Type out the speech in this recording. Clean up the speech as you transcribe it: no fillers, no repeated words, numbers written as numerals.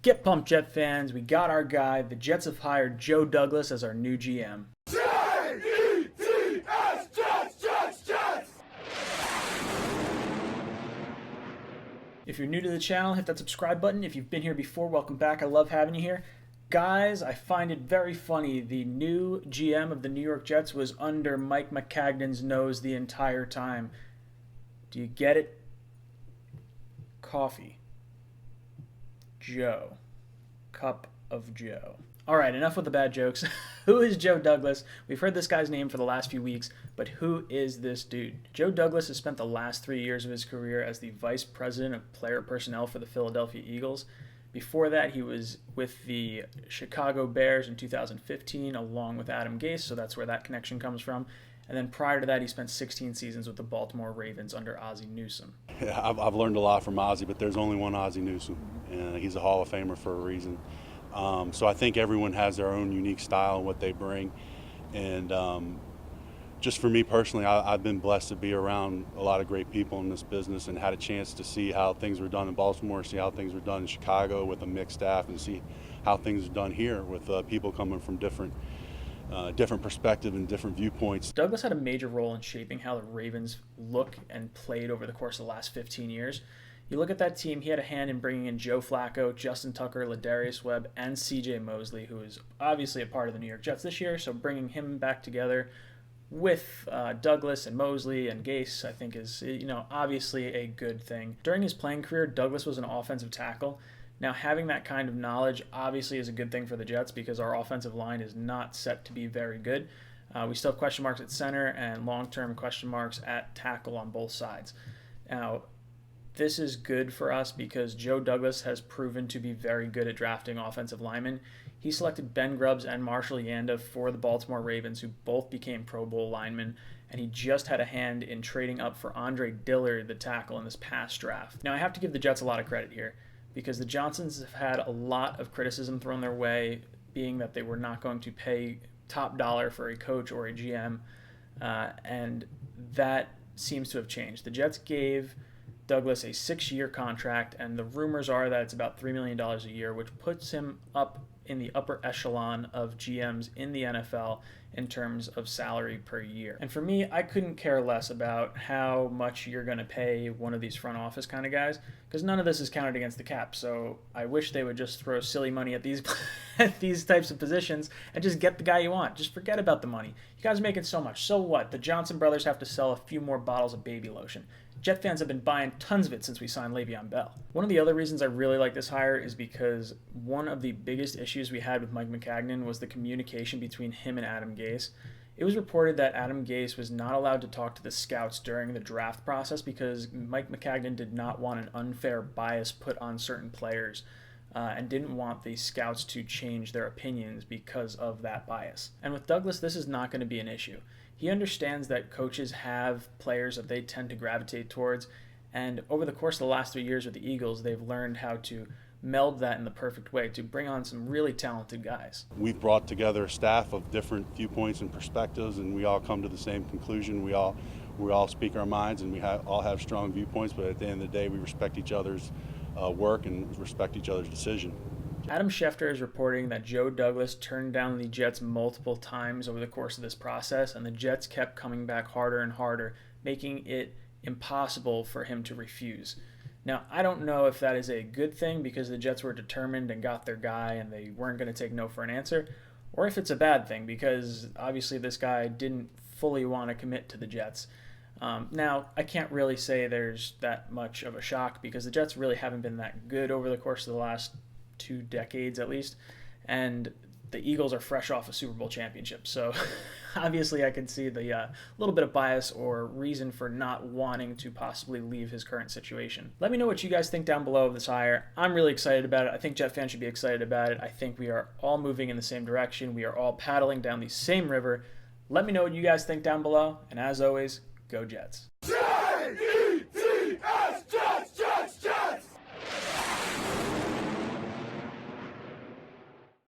Get pumped, Jet fans. We got our guy. The Jets have hired Joe Douglas as our new GM. Jets, Jets, Jets! If you're new to the channel, hit that subscribe button. If you've been here before, welcome back. I love having you here. Guys, I find it very funny. The new GM of the New York Jets was under Mike Maccagnan's nose the entire time. Do you get it? Coffee. Joe. Cup of Joe. All right, enough with the bad jokes. Who is Joe Douglas? We've heard this guy's name for the last few weeks, but who is this dude? Joe Douglas has spent the last 3 years of his career as the vice president of player personnel for the Philadelphia Eagles. Before that, he was with the Chicago Bears in 2015, along with Adam Gase, so that's where that connection comes from. And then prior to that, he spent 16 seasons with the Baltimore Ravens under Ozzie Newsome. Yeah, I've learned a lot from Ozzie, but there's only one Ozzie Newsome, and he's a Hall of Famer for a reason. So I think everyone has their own unique style and what they bring. And just for me personally, I've been blessed to be around a lot of great people in this business and had a chance to see how things were done in Baltimore, see how things were done in Chicago with a mixed staff, and see how things are done here with people coming from different perspective and different viewpoints. Douglas had a major role in shaping how the Ravens look and played over the course of the last 15 years. You look at that team, he had a hand in bringing in Joe Flacco, Justin Tucker, Ladarius Webb, and C.J. Mosley, who is obviously a part of the New York Jets this year, so bringing him back together with Douglas and Mosley and Gase, I think is, obviously a good thing. During his playing career, Douglas was an offensive tackle. Now, having that kind of knowledge obviously is a good thing for the Jets because our offensive line is not set to be very good. We still have question marks at center and long-term question marks at tackle on both sides. Now, this is good for us because Joe Douglas has proven to be very good at drafting offensive linemen. He selected Ben Grubbs and Marshall Yanda for the Baltimore Ravens, who both became Pro Bowl linemen, and he just had a hand in trading up for Andre Dillard, the tackle, in this past draft. Now, I have to give the Jets a lot of credit here because the Johnsons have had a lot of criticism thrown their way, being that they were not going to pay top dollar for a coach or a GM, and that seems to have changed. The Jets gave Douglas a 6-year contract, and the rumors are that it's about $3 million a year, which puts him up in the upper echelon of GMs in the NFL in terms of salary per year. And for me, I couldn't care less about how much you're going to pay one of these front office kind of guys, because none of this is counted against the cap. So I wish they would just throw silly money at these at these types of positions and just get the guy you want. Just forget about the money. You guys are making so much. So what? The Johnson brothers have to sell a few more bottles of baby lotion. Jet fans have been buying tons of it since we signed Le'Veon Bell. One of the other reasons I really like this hire is because one of the biggest issues we had with Mike Maccagnan was the communication between him and Adam Gase. It was reported that Adam Gase was not allowed to talk to the scouts during the draft process because Mike Maccagnan did not want an unfair bias put on certain players and didn't want the scouts to change their opinions because of that bias. And with Douglas, this is not going to be an issue. He understands that coaches have players that they tend to gravitate towards, and over the course of the last 3 years with the Eagles, they've learned how to meld that in the perfect way to bring on some really talented guys. We've brought together a staff of different viewpoints and perspectives, and we all come to the same conclusion. We all speak our minds, and we all have strong viewpoints, but at the end of the day, we respect each other's work and respect each other's decision. Adam Schefter is reporting that Joe Douglas turned down the Jets multiple times over the course of this process, and the Jets kept coming back harder and harder, making it impossible for him to refuse. Now, I don't know if that is a good thing because the Jets were determined and got their guy and they weren't going to take no for an answer, or if it's a bad thing because obviously this guy didn't fully want to commit to the Jets. Now, I can't really say there's that much of a shock because the Jets really haven't been that good over the course of the last 2 decades at least, and the Eagles are fresh off a Super Bowl championship, so obviously I can see the little bit of bias or reason for not wanting to possibly leave his current situation. Let me know what you guys think down below of this hire. I'm really excited about it. I think Jet fans should be excited about it. I think we are all moving in the same direction. We are all paddling down the same river. Let me know what you guys think down below, and as always, go Jets.